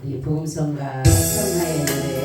우리 보험성가 성하의 노래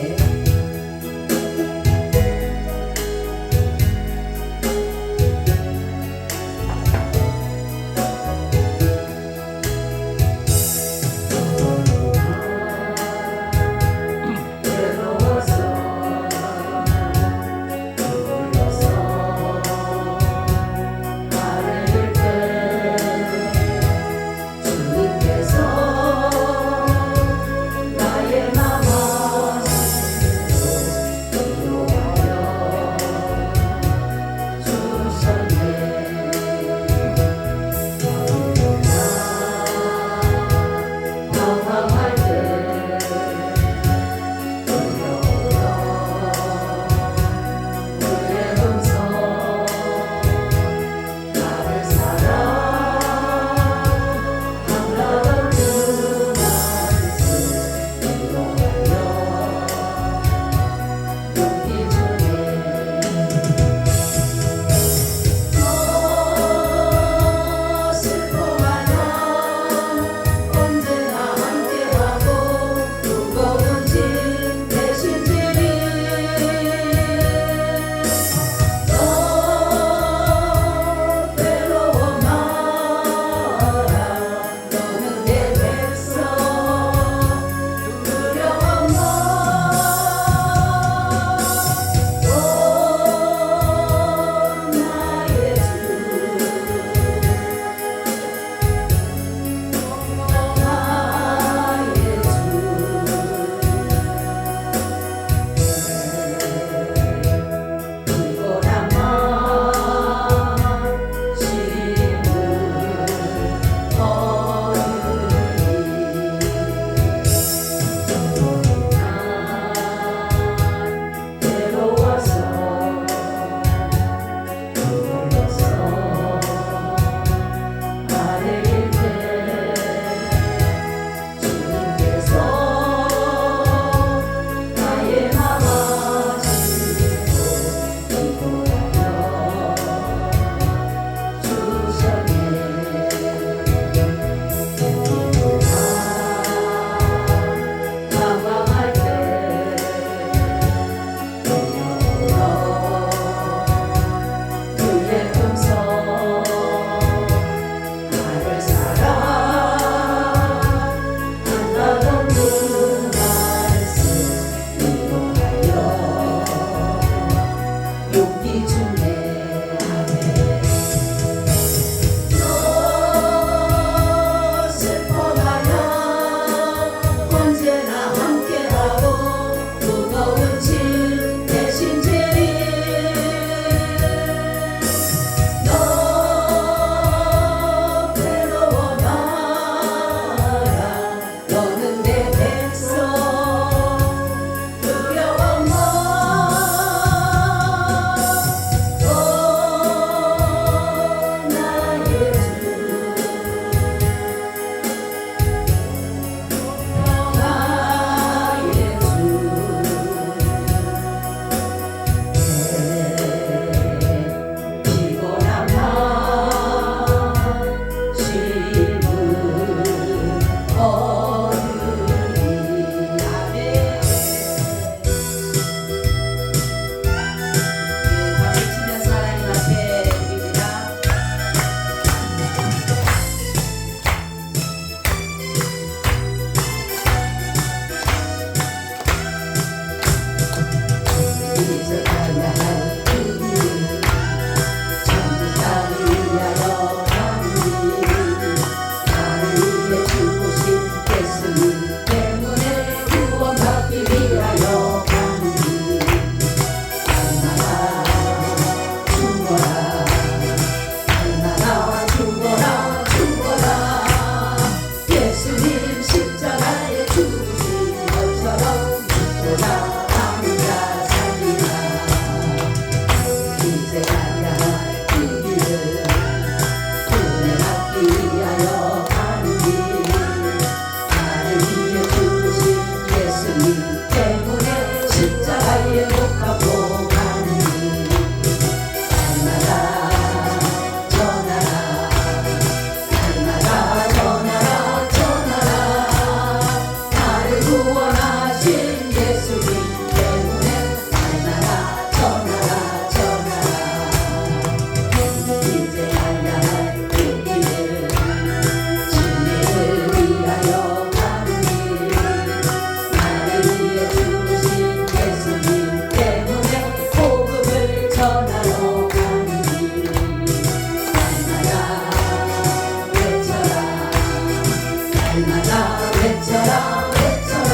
외쳐라 외쳐라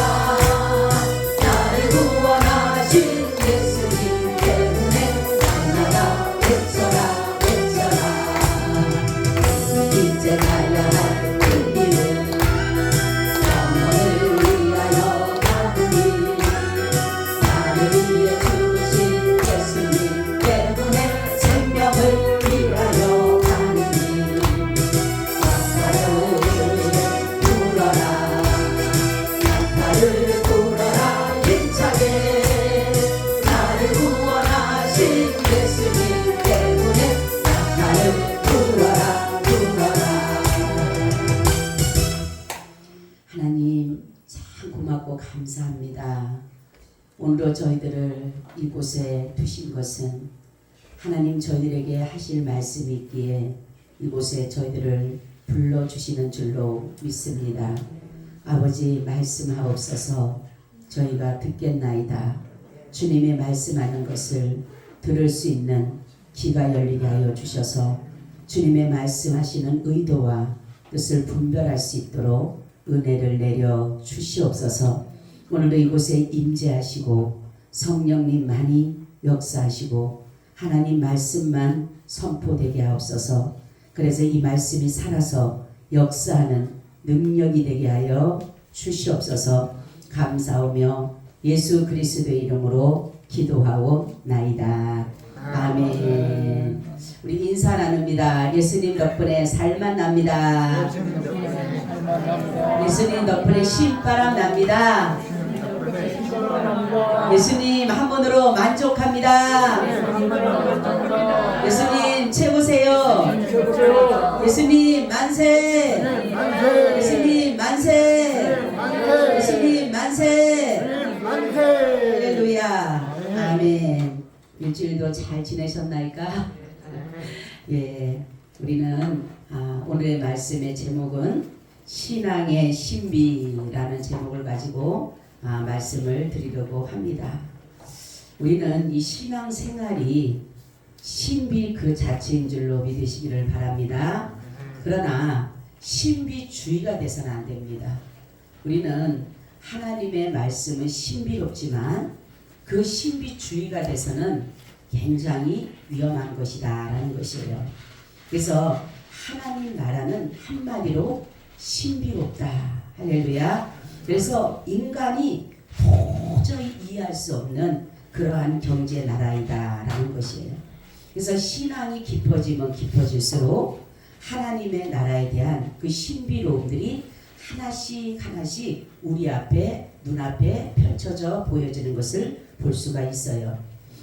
나를 구원하신 예수님 때문에 찬양하라 외쳐라 외쳐라 이제 가야 할 길은 영혼을 위하여 가는 길 나를 위해 죽으신 예수님 때문에 생명을 위하여 가는 길 나를 불어라 힘차게 나를 구원하신 예수님 때문에 나를 불어라 하나님 참 고맙고 감사합니다. 오늘도 저희들을 이곳에 두신 것은 하나님 저희들에게 하실 말씀이 있기에 이곳에 저희들을 불러주시는 줄로 믿습니다. 아버지 말씀하옵소서. 저희가 듣겠나이다. 주님의 말씀하는 것을 들을 수 있는 귀가 열리게 하여 주셔서 주님의 말씀하시는 의도와 뜻을 분별할 수 있도록 은혜를 내려 주시옵소서. 오늘도 이곳에 임재하시고 성령님 많이 역사하시고 하나님 말씀만 선포되게 하옵소서. 그래서 이 말씀이 살아서 역사하는 능력이 되게 하여 주시옵소서. 감사하며 예수 그리스도의 이름으로 기도하옵나이다. 아멘. 우리 인사 나눕니다. 예수님 덕분에 살만 납니다. 예수님 덕분에 신바람 납니다. 예수님 한 분으로 만족합니다. 예수님 최고세요. 예수님 만세. 예수님 만세. 예수님 만세. 할렐루야. 아멘. 일주일도 잘 지내셨나이까? 예, 우리는 오늘의 말씀의 제목은 신앙의 신비라는 제목을 가지고 말씀을 드리려고 합니다. 우리는 이 신앙 생활이 신비 그 자체인 줄로 믿으시기를 바랍니다. 그러나 신비주의가 돼서는 안 됩니다. 우리는 하나님의 말씀은 신비롭지만 그 신비주의가 돼서는 굉장히 위험한 것이다 라는 것이에요. 그래서 하나님 나라는 한마디로 신비롭다. 할렐루야. 그래서 인간이 도저히 이해할 수 없는 그러한 경제 나라이다 라는 것이에요. 그래서 신앙이 깊어지면 깊어질수록 하나님의 나라에 대한 그 신비로움들이 하나씩 하나씩 우리 앞에 눈앞에 펼쳐져 보여지는 것을 볼 수가 있어요.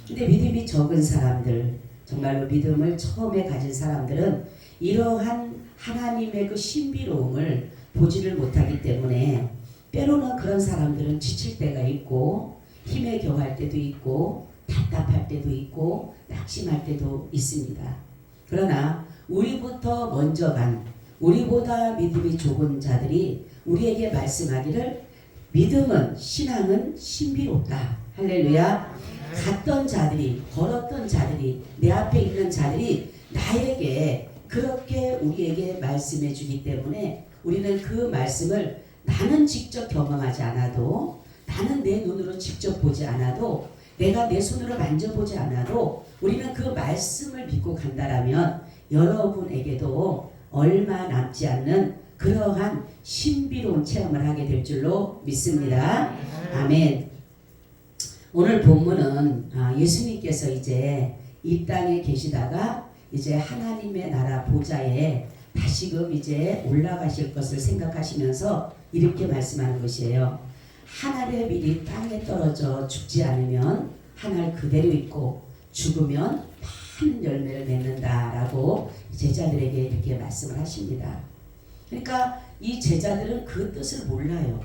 근데 믿음이 적은 사람들, 정말로 믿음을 처음에 가진 사람들은 이러한 하나님의 그 신비로움을 보지를 못하기 때문에 때로는 그런 사람들은 지칠 때가 있고 힘에 겨할 때도 있고 답답할 때도 있고 낙심할 때도 있습니다. 그러나 우리부터 먼저 간 우리보다 믿음이 좁은 자들이 우리에게 말씀하기를 믿음은 신앙은 신비롭다. 할렐루야. 갔던 자들이 걸었던 자들이 내 앞에 있는 자들이 나에게 그렇게 우리에게 말씀해 주기 때문에 우리는 그 말씀을 나는 직접 경험하지 않아도 나는 내 눈으로 직접 보지 않아도 내가 내 손으로 만져보지 않아도 우리는 그 말씀을 믿고 간다라면 여러분에게도 얼마 남지 않는 그러한 신비로운 체험을 하게 될 줄로 믿습니다. 아멘. 오늘 본문은 예수님께서 이제 이 땅에 계시다가 이제 하나님의 나라 보좌에 다시금 이제 올라가실 것을 생각하시면서 이렇게 말씀하는 것이에요. 한 알의 밀이 땅에 떨어져 죽지 않으면 한 알 그대로 있고 죽으면 많은 열매를 맺는다라고 제자들에게 이렇게 말씀을 하십니다. 그러니까 이 제자들은 그 뜻을 몰라요.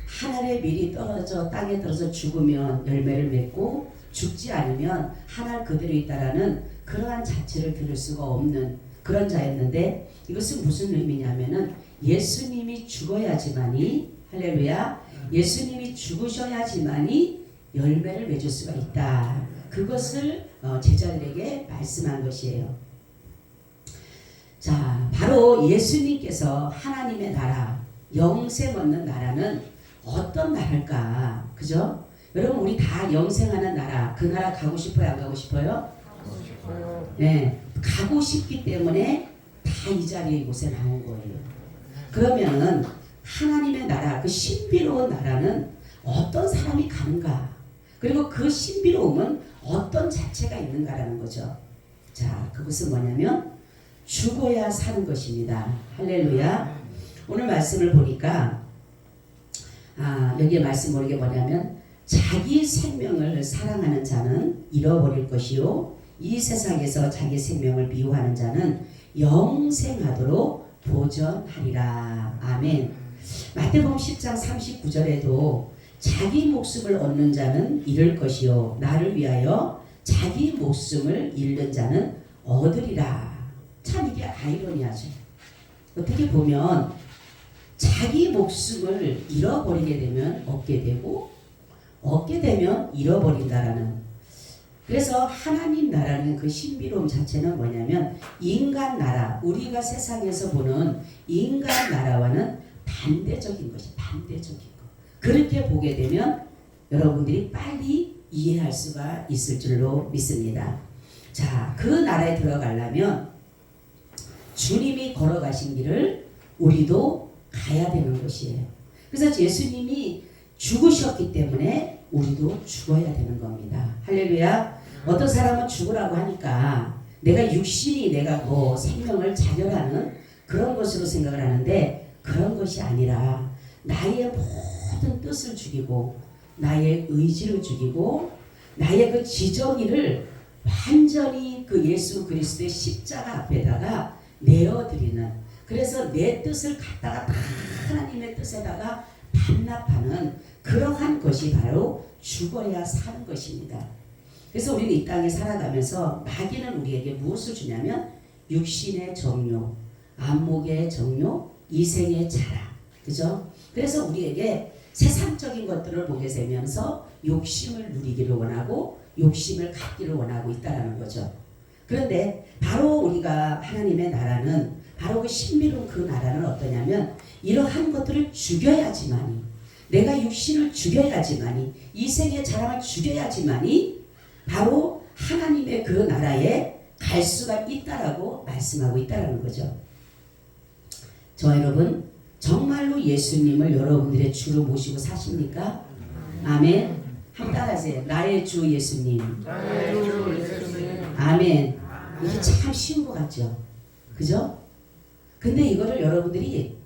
한 알의 밀이 떨어져 땅에 떨어져 죽으면 열매를 맺고 죽지 않으면 한 알 그대로 있다라는 그러한 자체를 들을 수가 없는 그런 자였는데 이것은 무슨 의미냐면은 예수님이 죽어야지만이 할렐루야 예수님이 죽으셔야지만이 열매를 맺을 수가 있다. 그것을 제자들에게 말씀한 것이에요. 자, 바로 예수님께서 하나님의 나라 영생 얻는 나라는 어떤 나라일까? 그죠? 여러분 우리 다 영생하는 나라, 그 나라 가고 싶어요? 안 가고 싶어요? 네, 가고 싶기 때문에 다 이 자리에 이곳에 나온 거예요. 그러면은 하나님의 나라, 그 신비로운 나라는 어떤 사람이 가는가? 그리고 그 신비로움은 어떤 자체가 있는가라는 거죠. 자, 그것은 뭐냐면 죽어야 사는 것입니다. 할렐루야. 오늘 말씀을 보니까 여기에 말씀 모르게 뭐냐면 자기 생명을 사랑하는 자는 잃어버릴 것이요 이 세상에서 자기 생명을 미워하는 자는 영생하도록 보전하리라. 아멘. 마태복음 10장 39절에도 자기 목숨을 얻는 자는 잃을 것이요 나를 위하여 자기 목숨을 잃는 자는 얻으리라. 참 이게 아이러니하죠. 어떻게 보면 자기 목숨을 잃어버리게 되면 얻게 되고 얻게 되면 잃어버린다라는. 그래서 하나님 나라는 그 신비로움 자체는 뭐냐면 인간 나라, 우리가 세상에서 보는 인간 나라와는 반대적인 것이 반대적인 것. 그렇게 보게 되면 여러분들이 빨리 이해할 수가 있을 줄로 믿습니다. 자, 그 나라에 들어가려면 주님이 걸어가신 길을 우리도 가야 되는 것이에요. 그래서 예수님이 죽으셨기 때문에 우리도 죽어야 되는 겁니다. 할렐루야. 어떤 사람은 죽으라고 하니까 내가 육신이 내가 뭐 생명을 자결하는 그런 것으로 생각을 하는데 그런 것이 아니라 나의 모든 뜻을 죽이고 나의 의지를 죽이고 나의 그 지정의를 완전히 그 예수 그리스도의 십자가 앞에다가 내어드리는, 그래서 내 뜻을 갖다가 다 하나님의 뜻에다가 반납하는 그러한 것이 바로 죽어야 사는 것입니다. 그래서 우리는 이 땅에 살아가면서 마귀는 우리에게 무엇을 주냐면 육신의 정욕, 안목의 정욕, 이생의 자랑, 그죠? 그래서 우리에게 세상적인 것들을 보게 되면서 욕심을 누리기를 원하고 욕심을 갖기를 원하고 있다는 거죠. 그런데 바로 우리가 하나님의 나라는 바로 그 신비로운 그 나라는 어떠냐면 이러한 것들을 죽여야지만이, 내가 육신을 죽여야지만이, 이생의 자랑을 죽여야지만이 바로 하나님의 그 나라에 갈 수가 있다라고 말씀하고 있다라는 거죠. 저 여러분 정말로 예수님을 여러분들의 주로 모시고 사십니까? 아멘. 한번 따라하세요. 나의 주 예수님. 나의 주 예수님. 아멘. 이게 참 쉬운 것 같죠? 그죠? 근데 이거를 여러분들이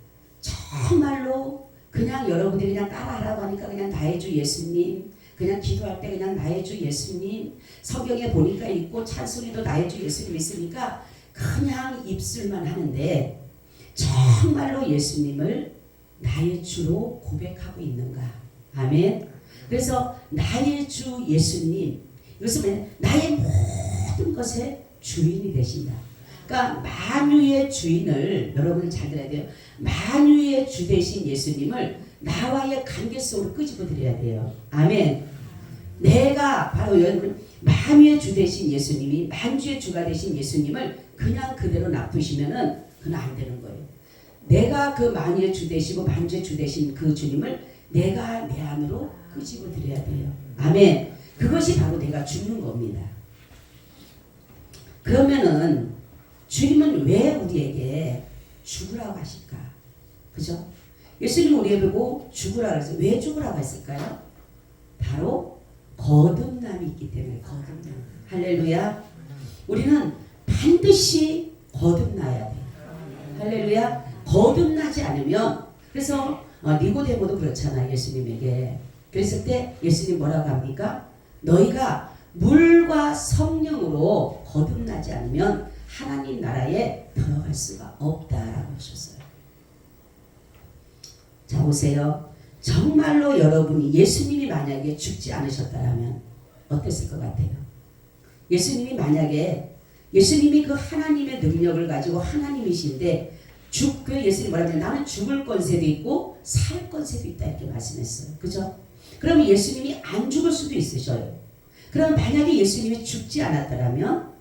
정말로 그냥 여러분들이 그냥 따라하라고 하니까 그냥 나의 주 예수님, 그냥 기도할 때 그냥 나의 주 예수님, 성경에 보니까 있고 찬송에도 나의 주 예수님 있으니까 그냥 입술만 하는데 정말로 예수님을 나의 주로 고백하고 있는가? 아멘. 그래서 나의 주 예수님, 이것은 나의 모든 것의 주인이 되신다. 그러니까 만유의 주인을 여러분 잘 들어야 돼요. 만유의 주 되신 예수님을 나와의 관계 속으로 끄집어 드려야 돼요. 아멘. 내가 바로 여러분 만유의 주 되신 예수님이, 만주의 주가 되신 예수님을 그냥 그대로 놔두시면은 그건 안 되는 거예요. 내가 그 만유의 주 되시고 만주의 주 되신 그 주님을 내가 내 안으로 끄집어 드려야 돼요. 아멘. 그것이 바로 내가 죽는 겁니다. 그러면은 주님은 왜 우리에게 죽으라고 하실까? 그죠? 예수님은 우리에게 보고 죽으라고 해서 왜 죽으라고 했을까요? 바로 거듭남이 있기 때문에. 거듭남. 할렐루야. 우리는 반드시 거듭나야 돼요. 할렐루야. 거듭나지 않으면, 그래서 니고데모도 그렇잖아요. 예수님에게. 그랬을 때 예수님 뭐라고 합니까? 너희가 물과 성령으로 거듭나지 않으면 하나님 나라에 들어갈 수가 없다라고 하셨어요. 자, 보세요. 정말로 여러분이 예수님이 만약에 죽지 않으셨다면 어땠을 것 같아요? 예수님이 만약에, 예수님이 그 하나님의 능력을 가지고 하나님이신데 그 예수님 뭐라고 하냐면 나는 죽을 권세도 있고 살 권세도 있다 이렇게 말씀했어요. 그죠? 그러면 예수님이 안 죽을 수도 있으셔요. 그럼 만약에 예수님이 죽지 않았더라면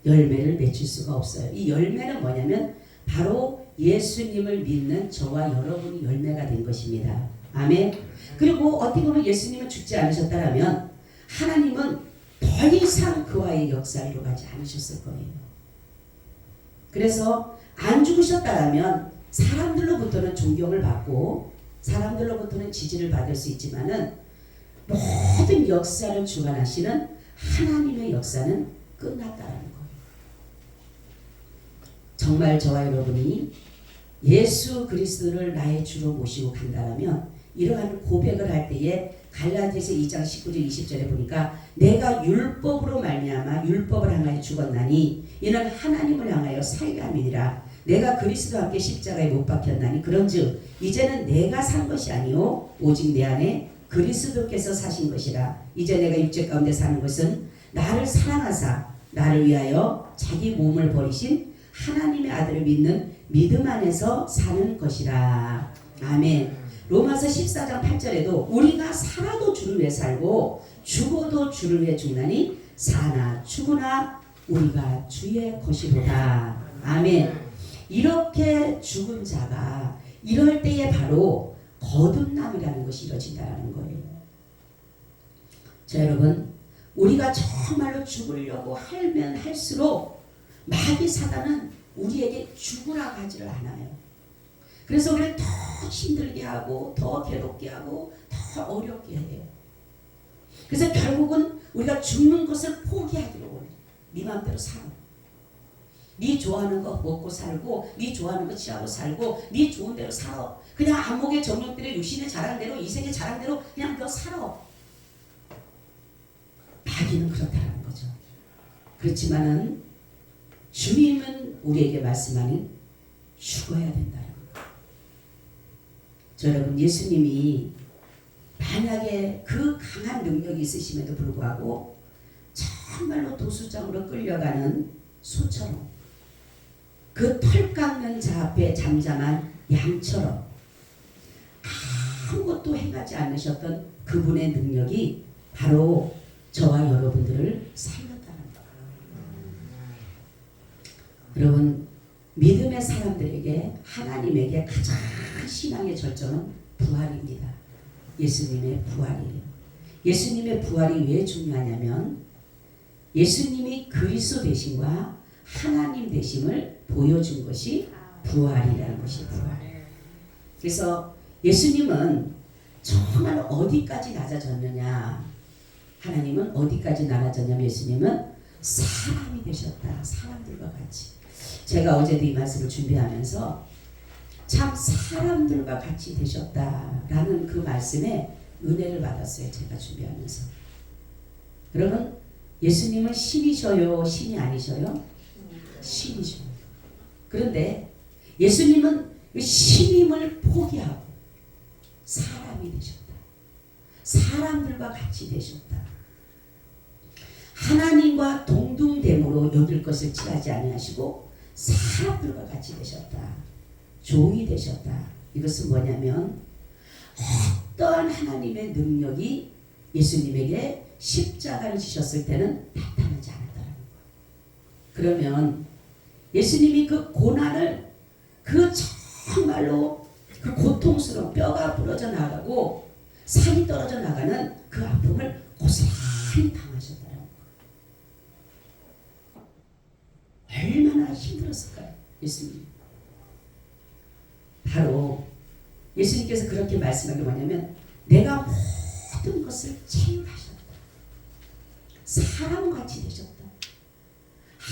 열매를 맺힐 수가 없어요. 이 열매는 뭐냐면 바로 예수님을 믿는 저와 여러분이 열매가 된 것입니다. 아멘. 그리고 어떻게 보면 예수님은 죽지 않으셨다면 하나님은 더 이상 그와의 역사를 이루어가지 않으셨을 거예요. 그래서 안 죽으셨다면 사람들로부터는 존경을 받고 사람들로부터는 지지를 받을 수 있지만은 모든 역사를 주관하시는 하나님의 역사는 끝났다라는 거예요. 정말 저와 여러분이 예수 그리스도를 나의 주로 모시고 간다면 이러한 고백을 할 때에 갈라디아서 2장 19절 20절에 보니까 내가 율법으로 말미암아 율법을 향하여 죽었나니 이는 하나님을 향하여 살게 함이니라. 내가 그리스도와 함께 십자가에 못 박혔나니 그런즉 이제는 내가 산 것이 아니요 오직 내 안에 그리스도께서 사신 것이라. 이제 내가 육체 가운데 사는 것은 나를 사랑하사 나를 위하여 자기 몸을 버리신 하나님의 아들을 믿는 믿음 안에서 사는 것이라. 아멘. 로마서 14장 8절에도 우리가 살아도 주를 위해 살고 죽어도 주를 위해 죽나니 사나 죽으나 우리가 주의 것이로다. 아멘. 이렇게 죽은 자가 이럴 때에 바로 거듭남이라는 것이 이루어진다는 거예요. 자, 여러분, 우리가 정말로 죽으려고 하면 할수록 마귀 사단은 우리에게 죽으라고 하지를 않아요. 그래서 우리를 더 힘들게 하고 더 괴롭게 하고 더 어렵게 해요. 그래서 결국은 우리가 죽는 것을 포기하기로 원해요. 네 마음대로 살아. 네 좋아하는 거 먹고 살고 네 좋아하는 거 취하고 살고 네 좋은 대로 살아. 그냥 안목의 정욕대로 육신의 자랑대로 이생의 자랑대로 그냥 너 살아. 마귀는 그렇다는 거죠. 그렇지만은 주님은 우리에게 말씀하는 죽어야 된다는 거예요. 저 여러분, 예수님이 만약에 그 강한 능력이 있으심에도 불구하고 정말로 도수장으로 끌려가는 소처럼 그 털 깎는 자 앞에 잠잠한 양처럼 아무것도 행하지 않으셨던 그분의 능력이 바로 저와 여러분들을 살렸다는 거예요. 여러분, 믿음의 사람들에게 하나님에게 가장 신앙의 절정은 부활입니다. 예수님의 부활이에요. 예수님의 부활이 왜 중요하냐면 예수님이 그리스도 되심과 하나님 되심을 보여준 것이 부활이라는 것이 부활. 그래서 예수님은 정말 어디까지 낮아졌느냐? 하나님은 어디까지 낮아졌냐면 예수님은 사람이 되셨다. 사람들과 같이. 제가 어제도 이 말씀을 준비하면서 참 사람들과 같이 되셨다라는 그 말씀에 은혜를 받았어요. 제가 준비하면서. 여러분, 예수님은 신이셔요? 신이 아니셔요? 신이죠. 그런데 예수님은 신임을 포기하고 사람이 되셨다. 사람들과 같이 되셨다. 하나님과 동등됨으로 여길 것을 취하지 아니하시고 사람들과 같이 되셨다. 종이 되셨다. 이것은 뭐냐면 어떠한 하나님의 능력이 예수님에게 십자가를 지셨을 때는 나타나지 않았다는 거예요. 그러면 예수님이 그 고난을 그 정말로 그 고통스러운 뼈가 부러져 나가고 살이 떨어져 나가는 그 아픔을 고스란히 당하셨다는 거예요. 얼마나 힘들었을까요? 예수님. 바로 예수님께서 그렇게 말씀하는 게 뭐냐면 내가 모든 것을 체육하셨다. 사람같이 되셨다.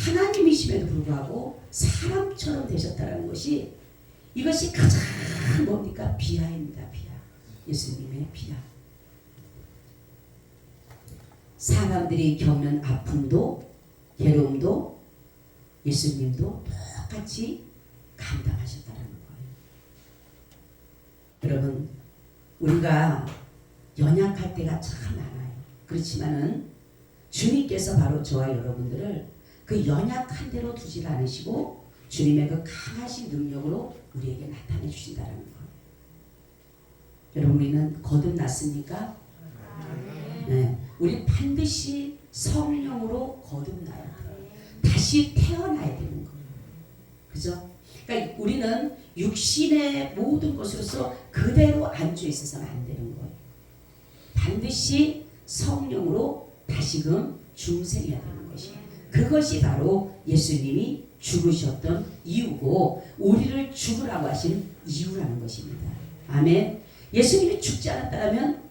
하나님이심에도 불구하고 사람처럼 되셨다는 것이 이것이 가장 뭡니까? 비하입니다. 비하. 예수님의 비하. 사람들이 겪는 아픔도 괴로움도 예수님도 똑같이 감당하셨다는 거예요. 여러분, 우리가 연약할 때가 참 많아요. 그렇지만은 주님께서 바로 저와 여러분들을 그 연약한 대로 두지 않으시고 주님의 그 강하신 능력으로 우리에게 나타내 주신다는 거예요. 여러분, 우리는 거듭났습니까? 네, 우리 반드시 성령으로 거듭나야 돼요. 다시 태어나야 되는 거예요. 그죠? 그러니까 우리는 육신의 모든 것으로서 그대로 안주해 있어서는 안 되는 거예요. 반드시 성령으로 다시금 중생해야 되는 것이에요. 그것이 바로 예수님이 죽으셨던 이유고 우리를 죽으라고 하신 이유라는 것입니다. 아멘. 예수님이 죽지 않았다면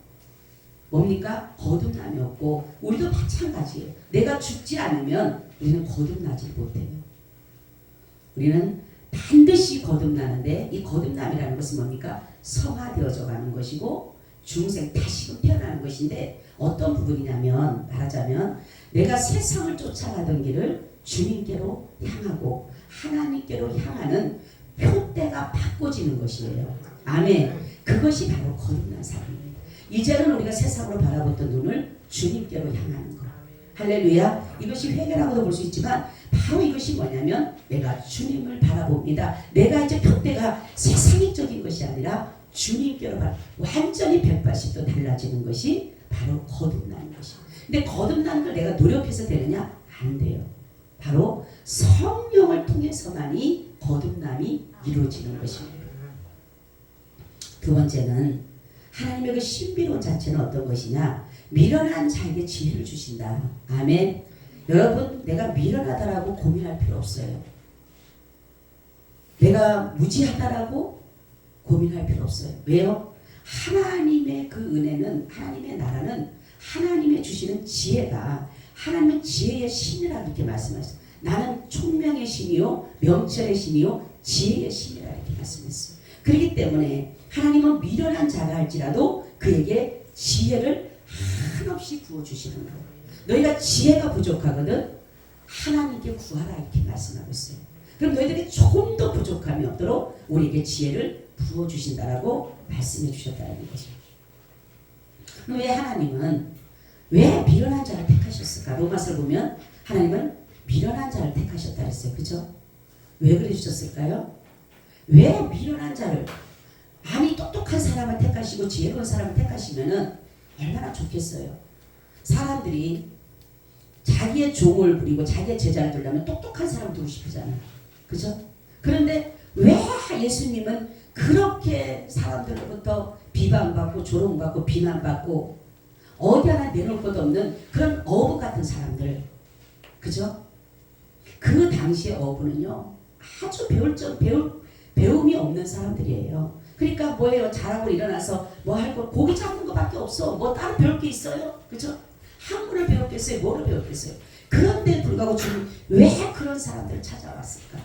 뭡니까? 거듭남이 없고 우리도 마찬가지예요. 내가 죽지 않으면 우리는 거듭나지 못해요. 우리는 반드시 거듭나는데 이 거듭남이라는 것은 뭡니까? 성화되어져 가는 것이고 중생 다시금 태어나는 것인데 어떤 부분이냐면 말하자면 내가 세상을 쫓아가던 길을 주님께로 향하고 하나님께로 향하는 표대가 바꿔지는 것이에요. 아멘. 그것이 바로 거듭난 삶입니다. 이제는 우리가 세상으로 바라봤던 눈을 주님께로 향하는 것. 할렐루야. 이것이 회개라고도 볼 수 있지만 바로 이것이 뭐냐면 내가 주님을 바라봅니다. 내가 이제 표대가 세상적인 것이 아니라 주님께로 완전히 180도 달라지는 것이 바로 거듭나는 것입니다. 근데 거듭나는 걸 내가 노력해서 되느냐? 안 돼요. 바로 성령을 통해서만이 거듭남이 이루어지는 것입니다. 두 번째는 하나님의 그 신비로운 자체는 어떤 것이냐? 미련한 자에게 지혜를 주신다. 아멘. 여러분, 내가 미련하다라고 고민할 필요 없어요. 내가 무지하다라고 고민할 필요 없어요. 왜요? 하나님의 그 은혜는, 하나님의 나라는 하나님의 주시는 지혜가 하나님은 지혜의 신이라 이렇게 말씀하셨어요. 나는 총명의 신이요 명철의 신이요 지혜의 신이라 이렇게 말씀했어요. 그렇기 때문에 하나님은 미련한 자가 할지라도 그에게 지혜를 한없이 부어주시는 거예요. 너희가 지혜가 부족하거든 하나님께 구하라 이렇게 말씀하고 있어요. 그럼 너희들이 조금 더 부족함이 없도록 우리에게 지혜를 부어주신다라고 말씀해 주셨다는 거죠. 그럼 왜 하나님은 왜 미련한 자를 택하셨을까? 로마서를 보면 하나님은 미련한 자를 택하셨다 그랬어요. 그죠? 왜 그래 주셨을까요? 왜 미련한 자를 아니 똑똑한 사람을 택하시고 지혜로운 사람을 택하시면은 얼마나 좋겠어요. 사람들이 자기의 종을 부리고 자기의 제자를 두려면 똑똑한 사람 두고 싶으잖아요. 그죠? 그런데 왜 예수님은 그렇게 사람들로부터 비방받고 조롱받고 비난받고 어디 하나 내놓을 것 없는 그런 어부 같은 사람들, 그죠? 그 당시의 어부는요 아주 배움이 없는 사람들이에요. 그러니까 뭐예요? 자라고 일어나서 뭐 할 거 고기 잡는 거밖에 없어. 뭐 따로 배울 게 있어요? 그죠? 한문을 배웠겠어요? 뭐를 배웠겠어요? 그런데 불구하고 주님 왜 그런 사람들을 찾아왔을까?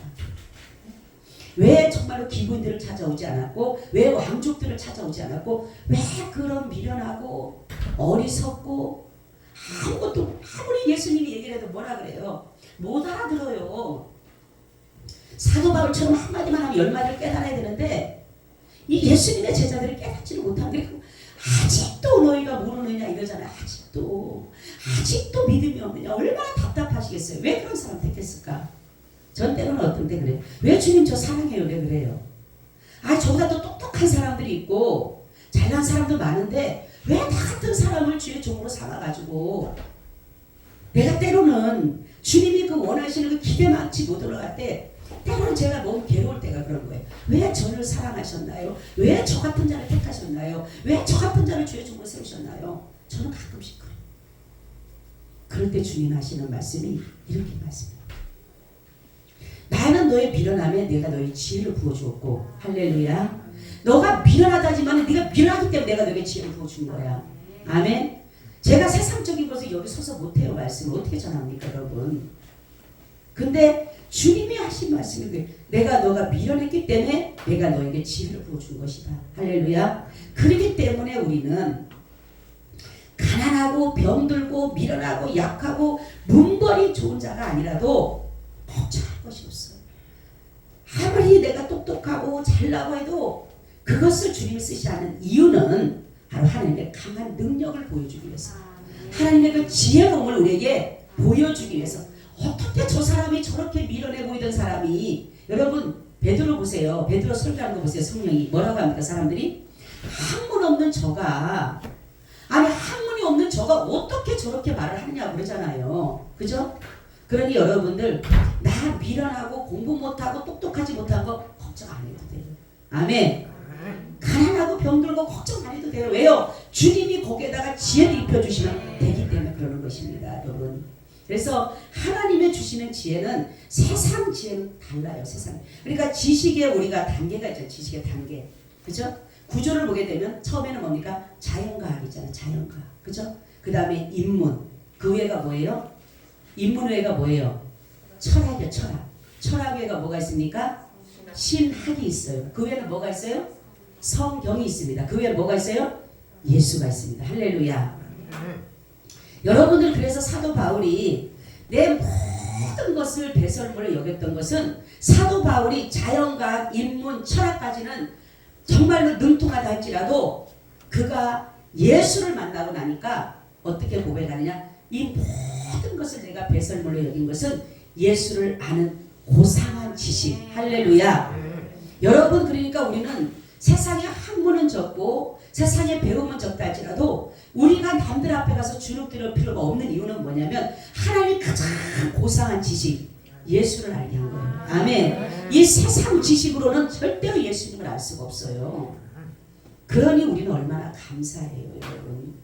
왜 정말로 기구인들을 찾아오지 않았고 왜 왕족들을 찾아오지 않았고 왜 그런 미련하고 어리석고 아무것도 아무리 예수님이 얘기를 해도 뭐라 그래요? 못 알아들어요. 사도 바울처럼 한마디만 하면 10마디를 깨달아야 되는데 이 예수님의 제자들이 깨닫지를 못하는데 아직도 너희가 모르느냐 이러잖아요. 아직도 믿음이 없느냐. 얼마나 답답하시겠어요. 왜 그런 사람 택했을까? 전 때로는 어떤 때 그래요. 왜 주님 저 사랑해요. 왜 그래요? 저보다 또 똑똑한 사람들이 있고 잘난 사람도 많은데 왜 나 같은 사람을 주의 종으로 삼아가지고 내가 때로는 주님이 그 원하시는 그 기대만치 못 올라갈 때 때로는 제가 너무 괴로울 때가 그런 거예요. 왜 저를 사랑하셨나요? 왜 저 같은 자를 택하셨나요? 왜 저 같은 자를 주의 종으로 세우셨나요? 저는 가끔씩 그래요. 그럴 때 주님 하시는 말씀이 이렇게 말씀해요. 나는 너의 미련함에 내가 너의 지혜를 부어주었고 할렐루야. 너가 미련하다지만 네가 미련하기 때문에 내가 너에게 지혜를 부어준 거야. 아멘. 제가 세상적인 것을 여기 서서 못해요. 말씀을 어떻게 전합니까 여러분. 근데 주님이 하신 말씀이 내가 너가 미련했기 때문에 내가 너에게 지혜를 부어준 것이다. 할렐루야. 그렇기 때문에 우리는 가난하고 병들고 미련하고 약하고 문벌이 좋은 자가 아니라도 걱정할 것이 없어요. 아무리 내가 똑똑하고 잘나고 해도 그것을 주님이 쓰시는 이유는 바로 하나님의 강한 능력을 보여주기 위해서 하나님의 그 지혜로움을 우리에게 보여주기 위해서 어떻게 저 사람이 저렇게 미련해 보이던 사람이 여러분 베드로 보세요. 베드로 설교하는 거 보세요. 성령이 뭐라고 합니까? 사람들이 학문 없는 저가 학문이 없는 저가 어떻게 저렇게 말을 하느냐고 그러잖아요. 그죠? 그러니 여러분들 나 미련하고 공부 못하고 똑똑하지 못한 거 걱정 안 해도 돼요. 아멘. 가난하고 병들고 걱정 안 해도 돼요. 왜요? 주님이 거기에다가 지혜를 입혀주시면 되기 때문에 그러는 것입니다. 여러분. 그래서 하나님의 주시는 지혜는 세상 지혜는 달라요. 세상. 그러니까 지식의 우리가 단계가 있죠. 지식의 단계. 그죠? 구조를 보게 되면 처음에는 뭡니까? 자연과학이잖아요. 자연과학. 그죠? 그 다음에 인문. 그 외가 뭐예요? 인문 외가 뭐예요? 철학이요. 철학. 철학 외가 뭐가 있습니까? 신학이 있어요. 그 외에는 뭐가 있어요? 성경이 있습니다. 그 외에 뭐가 있어요? 예수가 있습니다. 할렐루야. 여러분들 그래서 사도 바울이 내 모든 것을 배설물로 여겼던 것은 사도 바울이 자연과학, 인문, 철학까지는 정말로 능통하다 할지라도 그가 예수를 만나고 나니까 어떻게 고백하느냐? 이 모든 것을 내가 배설물로 여긴 것은 예수를 아는 고상한 지식. 할렐루야. 여러분 그러니까 우리는 세상에 학문은 적고 세상에 배움은 적다 할지라도 우리가 남들 앞에 가서 주눅들 필요가 없는 이유는 뭐냐면 하나님의 가장 고상한 지식 예수를 알게 한 거예요. 아멘. 이 세상 지식으로는 절대로 예수님을 알 수가 없어요. 그러니 우리는 얼마나 감사해요, 여러분.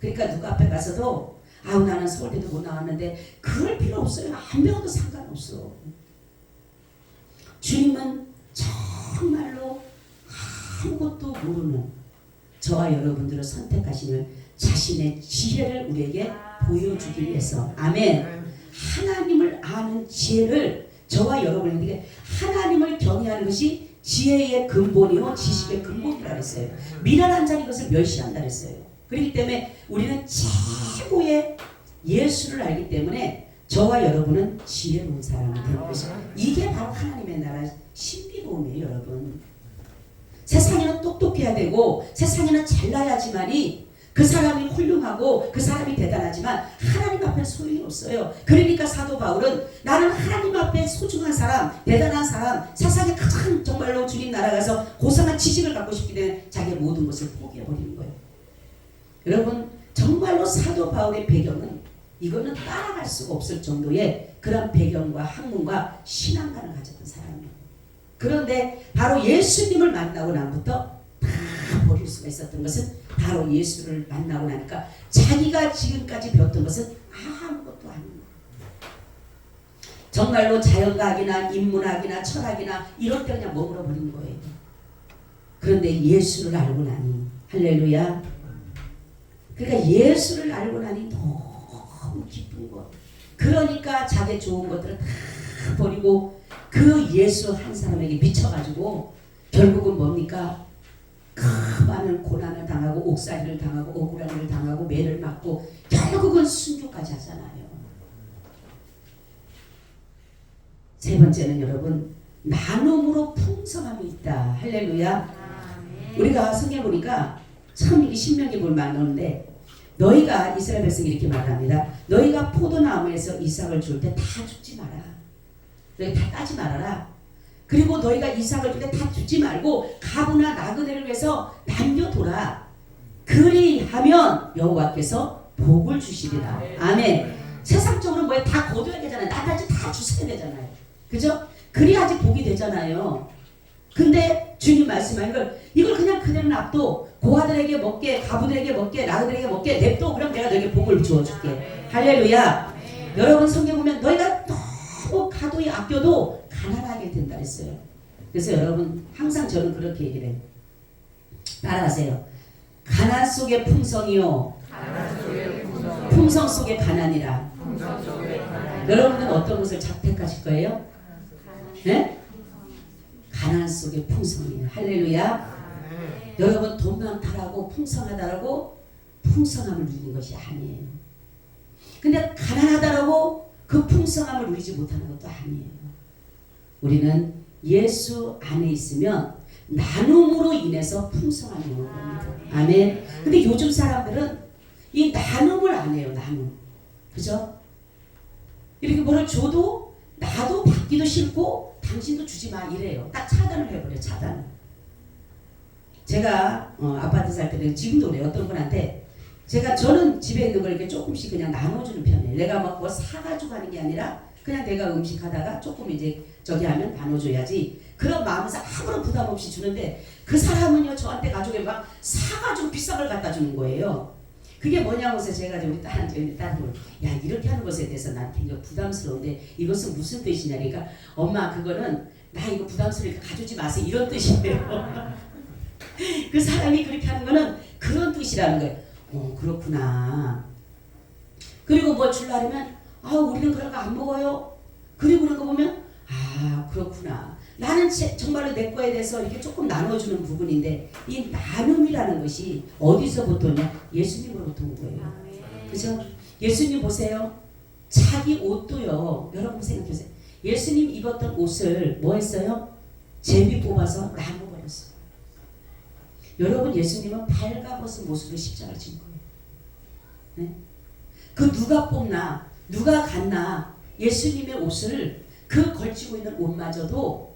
그러니까 누구 앞에 가서도 아우 나는 서울대도 못 나왔는데 그럴 필요 없어요. 안 배워도 상관없어. 주님은 정말로 아무것도 모르는 저와 여러분들을 선택하시는 자신의 지혜를 우리에게 보여주기 위해서. 아멘. 하나님을 아는 지혜를 저와 여러분에게 하나님을 경외하는 것이 지혜의 근본이요 지식의 근본이라 그랬어요. 미련한 자는 이것을 멸시한다 그랬어요. 그렇기 때문에 우리는 최고의 예수를 알기 때문에 저와 여러분은 지혜로운 사람이 되는 것이 이게 바로 하나님의 나라 신비로움이에요. 여러분. 세상에는 똑똑해야 되고 세상에는 잘나야지만이 그 사람이 훌륭하고 그 사람이 대단하지만 하나님 앞에 소용이 없어요. 그러니까 사도 바울은 나는 하나님 앞에 소중한 사람, 대단한 사람, 세상에 가장 정말로 주님 나라 가서 고상한 지식을 갖고 싶기 때문에 자기의 모든 것을 포기해버리는 거예요. 여러분 정말로 사도 바울의 배경은 이거는 따라갈 수가 없을 정도의 그런 배경과 학문과 신앙관을 가졌던 사람이에요. 그런데 바로 예수님을 만나고 나부터 다 버릴 수가 있었던 것은 바로 예수를 만나고 나니까 자기가 지금까지 배웠던 것은 아무것도 아닙니다. 정말로 자연과학이나 인문학이나 철학이나 이런 데 그냥 머물러 버린 거예요. 그런데 예수를 알고 나니 할렐루야. 그러니까 예수를 알고 나니 너무 기쁜 거. 그러니까 자기 좋은 것들을 다 버리고 그 예수 한 사람에게 미쳐가지고 결국은 뭡니까? 그 많은 고난을 당하고 옥살이를 당하고 억울한 일을 당하고 매를 맞고 결국은 순교까지 하잖아요. 세 번째는 여러분 나눔으로 풍성함이 있다. 할렐루야. 우리가 성경 보니까 참 이게 신명기 볼 나누는데 너희가 이스라엘 백성이 이렇게 말합니다. 너희가 포도나무에서 이삭을 줄 때 다 줍지 마라. 너희 다 따지 말아라. 그리고 너희가 이삭을 줄 때 다 주지 말고 가부나 나그네를 위해서 남겨둬라. 그리하면 여호와께서 복을 주시리라. 아멘. 세상적으로 뭐에 다 거둬야 되잖아요. 나까지 다 주셔야 되잖아요. 그죠? 그래야지 복이 되잖아요. 근데 주님 말씀하는 걸 이걸 그냥 그대로 놔둬. 고아들에게 먹게, 가부들에게 먹게, 나그들에게 먹게 냅둬. 그럼 내가 너에게 복을 주어줄게. 할렐루야. 여러분 성경 보면 너희가 너무 가도히 아껴도 가난하게 된다 했어요. 그래서 여러분 항상 저는 그렇게 얘기를 해요. 따라하세요. 가난 속에 풍성이요. 풍성 속에 가난이라. 여러분은 어떤 것을 택하실 거예요? 네? 가난 속에 풍성이에요. 할렐루야. 여러분 돈 많다라고 풍성하다라고 풍성함을 누리는 것이 아니에요. 근데 가난하다라고 그 풍성함을 누리지 못하는 것도 아니에요. 우리는 예수 안에 있으면 나눔으로 인해서 풍성함이 오는 겁니다. 아멘. 근데 요즘 사람들은 이 나눔을 안 해요. 나눔. 그죠? 이렇게 뭐를 줘도 나도 받기도 싫고 당신도 주지 마 이래요. 딱 차단을 해버려요. 차단. 제가 아파트 살 때는 지금도 그래요. 어떤 분한테 저는 집에 있는 걸 이렇게 조금씩 그냥 나눠주는 편이에요. 내가 막 뭐 사가지고 하는 게 아니라 그냥 내가 음식 하다가 조금 이제 저기 하면 나눠줘야지. 그런 마음에서 아무런 부담 없이 주는데 그 사람은요 저한테 가족에 막 사가지고 비싼 걸 갖다 주는 거예요. 그게 뭐냐고 해서 제가 우리 딸한테 야 이렇게 하는 것에 대해서 난 굉장히 부담스러운데 이것은 무슨 뜻이냐 그러니까 엄마 그거는 나 이거 부담스러우니까 가져오지 마세요 이런 뜻이에요. 그 사람이 그렇게 하는 거는 그런 뜻이라는 거예요. 그렇구나. 그리고 뭐 주려면 우리는 그런 거 안 먹어요. 그리고 그런 거 보면 그렇구나. 나는 정말로 내 거에 대해서 이렇게 조금 나눠주는 부분인데 이 나눔이라는 것이 어디서부터냐? 예수님으로부터 온 거예요. 그죠? 예수님 보세요. 자기 옷도요. 여러분 생각해보세요. 예수님 입었던 옷을 뭐 했어요? 제비 뽑아서 나눠버렸어요. 여러분 예수님은 발가벗은 모습으로 십자가를 진 거예요. 네? 그 누가 뽑나 누가 갔나 예수님의 옷을 그 걸치고 있는 옷마저도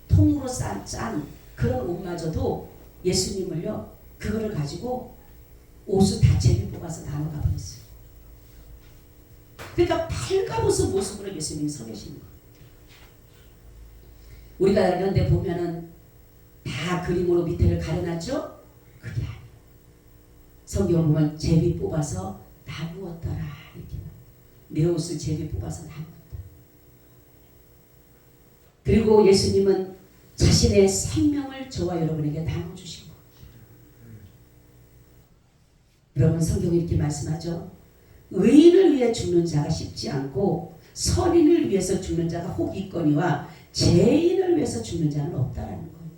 통으로 짠 그런 옷마저도 예수님을요 그거를 가지고 옷을 다 제비 뽑아서 나눠가 버렸어요. 그러니까 발가벗은 모습으로 예수님이 서 계시는 거예요. 우리가 이런 데 보면은 다 그림으로 밑에를 가려놨죠? 그게 아니에요. 성경 보면 제비 뽑아서 나누었더라 이렇게 내 옷을 제비 뽑아서 나누었다. 그리고 예수님은 자신의 생명을 저와 여러분에게 나눠주신 거예요. 여러분 성경이 이렇게 말씀하죠. 의인을 위해 죽는 자가 쉽지 않고 선인을 위해서 죽는 자가 혹 있거니와 죄인을 위해서 죽는 자는 없다라는 거예요.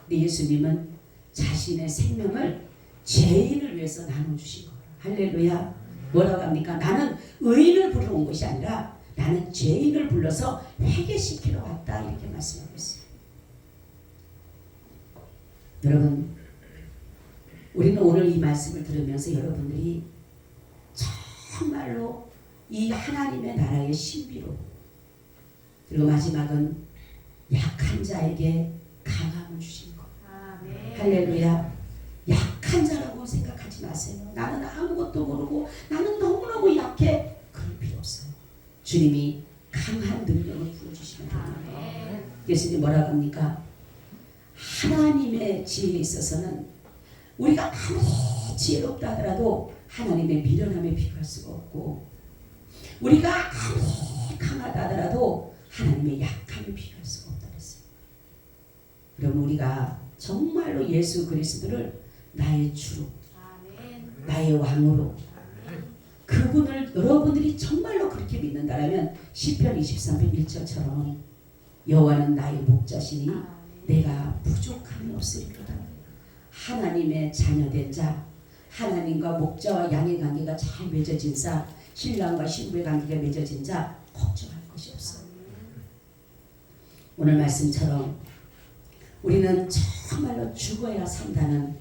근데 예수님은 자신의 생명을 죄인을 위해서 나눠주신 거예요. 할렐루야. 뭐라고 합니까? 나는 의인을 부르러 온 것이 아니라 나는 죄인을 불러서 회개시키러 왔다 이렇게 말씀하고 있어요. 여러분 우리는 오늘 이 말씀을 들으면서 여러분들이 정말로 이 하나님의 나라의 신비로 그리고 마지막은 약한 자에게 강함을 주신 것. 할렐루야. 약한 자라고 생각하지 마세요. 나는 아무것도 모르고 나는 너무너무 약해. 그럴 필요 없어요. 주님이 강한 능력을 부어주시면 됩니다. 예수님 뭐라고 합니까? 하나님의 지혜에 있어서는 우리가 아무리 지혜롭다 하더라도 하나님의 미련함에 비교할 수가 없고 우리가 아무리 강하다 하더라도 하나님의 약함에 비교할 수가 없다 그랬어요. 그럼 우리가 정말로 예수 그리스도를 나의 주로 나의 왕으로 그분을 여러분들이 정말로 그렇게 믿는다라면 시편 23편 1절처럼 여호와는 나의 목자시니 내가 부족함이 없으리로다. 하나님의 자녀된 자 하나님과 목자와 양의 관계가 잘 맺어진 자 신랑과 신부의 관계가 맺어진 자 걱정할 것이 없어요. 오늘 말씀처럼 우리는 정말로 죽어야 산다는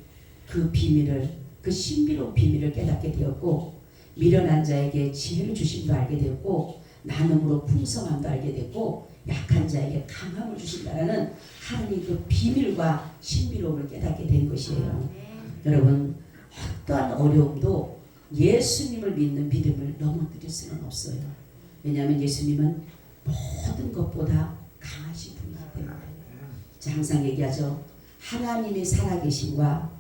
그 비밀을 그 신비로운 비밀을 깨닫게 되었고 미련한 자에게 지혜를 주심도 알게 되었고 나눔으로 풍성함도 알게 됐고 약한 자에게 강함을 주신다라는 하나님의 그 비밀과 신비로움을 깨닫게 된 것이에요. 여러분 어떠한 어려움도 예수님을 믿는 믿음을 넘어뜨릴 수는 없어요. 왜냐하면 예수님은 모든 것보다 강하신 분이기 때문에. 자, 항상 얘기하죠. 하나님의 살아계심과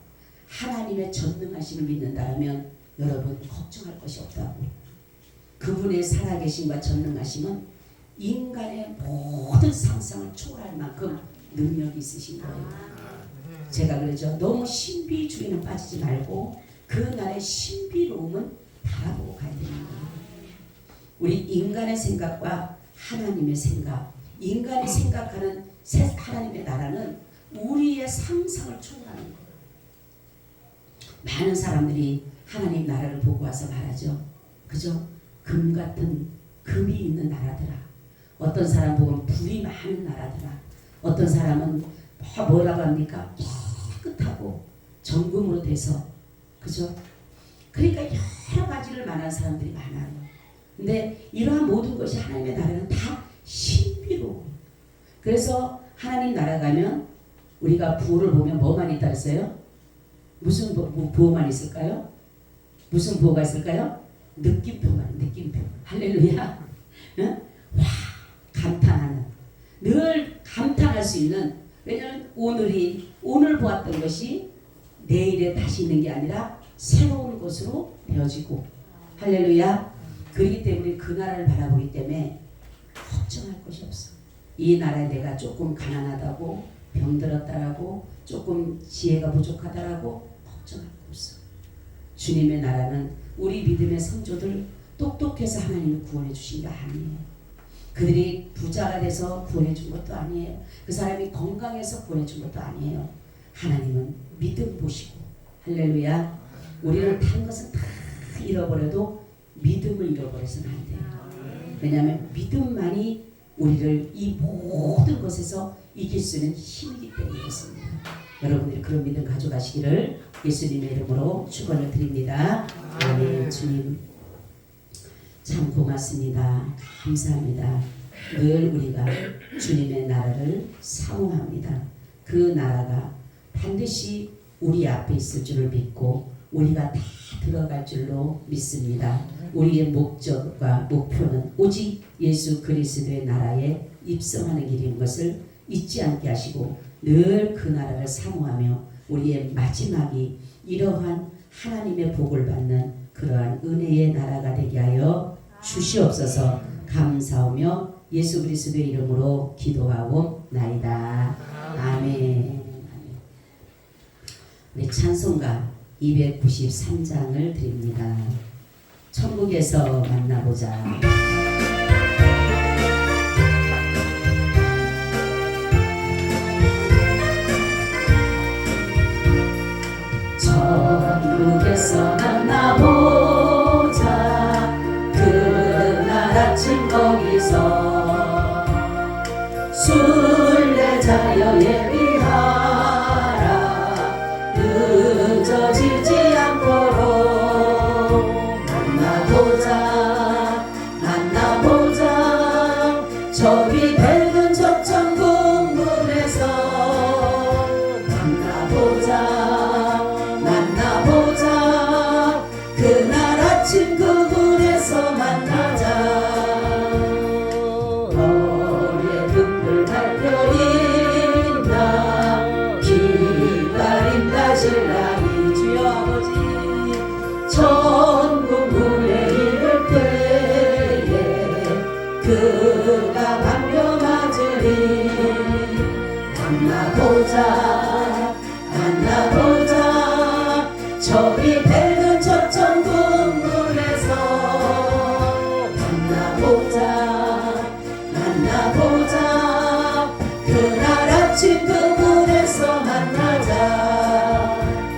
하나님의 전능하심을 믿는다면 여러분 걱정할 것이 없다고. 그분의 살아계심과 전능하심은 인간의 모든 상상을 초월할 만큼 능력이 있으신 거예요. 제가 그러죠. 너무 신비주의는 빠지지 말고 그날의 신비로움은 바라보고 가야 되는 거예요. 우리 인간의 생각과 하나님의 생각, 인간이 생각하는 하나님의 나라는 우리의 상상을 초월하는 거예요. 많은 사람들이 하나님 나라를 보고 와서 말하죠. 그죠? 금 같은 금이 있는 나라더라. 어떤 사람 보면 불이 많은 나라더라. 어떤 사람은 뭐라고 합니까? 깨끗하고 정금으로 돼서 그죠? 그러니까 여러 가지를 말하는 사람들이 많아요. 근데 이러한 모든 것이 하나님의 나라는 다 신비로워. 그래서 하나님 나라 가면 우리가 부호를 보면 뭐만 있다 했어요? 무슨 부호만 있을까요? 무슨 부호가 있을까요? 느낌표만. 느낌표. 할렐루야. 응? 와 감탄하는, 늘 감탄할 수 있는, 왜냐하면 오늘 보았던 것이 내일에 다시 있는 게 아니라 새로운 것으로 되어지고, 할렐루야. 그렇기 때문에 그 나라를 바라보기 때문에 걱정할 것이 없어. 이 나라에 내가 조금 가난하다고, 병들었다라고, 조금 지혜가 부족하다라고 걱정할 거 없어. 주님의 나라는 우리 믿음의 성도들 똑똑해서 하나님을 구원해 주신 게 아니에요. 그들이 부자가 돼서 구원해 준 것도 아니에요. 그 사람이 건강해서 구원해 준 것도 아니에요. 하나님은 믿음 보시고, 할렐루야. 우리는 다른 것은 다 잃어버려도 믿음을 잃어버려서는 안 돼요. 왜냐하면 믿음만이 우리를 이 모든 것에서 이길 수 있는 힘이기 때문에 그렇습니다. 여러분들이 그런 믿음 가져가시기를 예수님의 이름으로 축원을 드립니다. 아멘. 주님 참 고맙습니다. 감사합니다. 늘 우리가 주님의 나라를 사모합니다. 그 나라가 반드시 우리 앞에 있을 줄을 믿고 우리가 다 들어갈 줄로 믿습니다. 우리의 목적과 목표는 오직 예수 그리스도의 나라에 입성하는 길인 것을 잊지 않게 하시고 늘 그 나라를 사모하며 우리의 마지막이 이러한 하나님의 복을 받는 그러한 은혜의 나라가 되게 하여 주시옵소서. 감사하며 예수 그리스도의 이름으로 기도하고 나이다. 아멘. 우리 찬송가 293장을 드립니다. 천국에서 만나보자. 천국에서 만나보자. 그날 아침 거기서 순례자여 예비하라. 늦어지지 않도록 만나보자. 만나보자. 저기 밝은 저천 궁문에서 만나보자. 만나보자. 그날 아침 그 문에서 만나자. 너의 등불 밝혀있나 기다린다 신랑이 주여 아버지. 천국 문에 이를 때에 그가 반겨 맞으리. 만나보자. 만나보자. 저기 배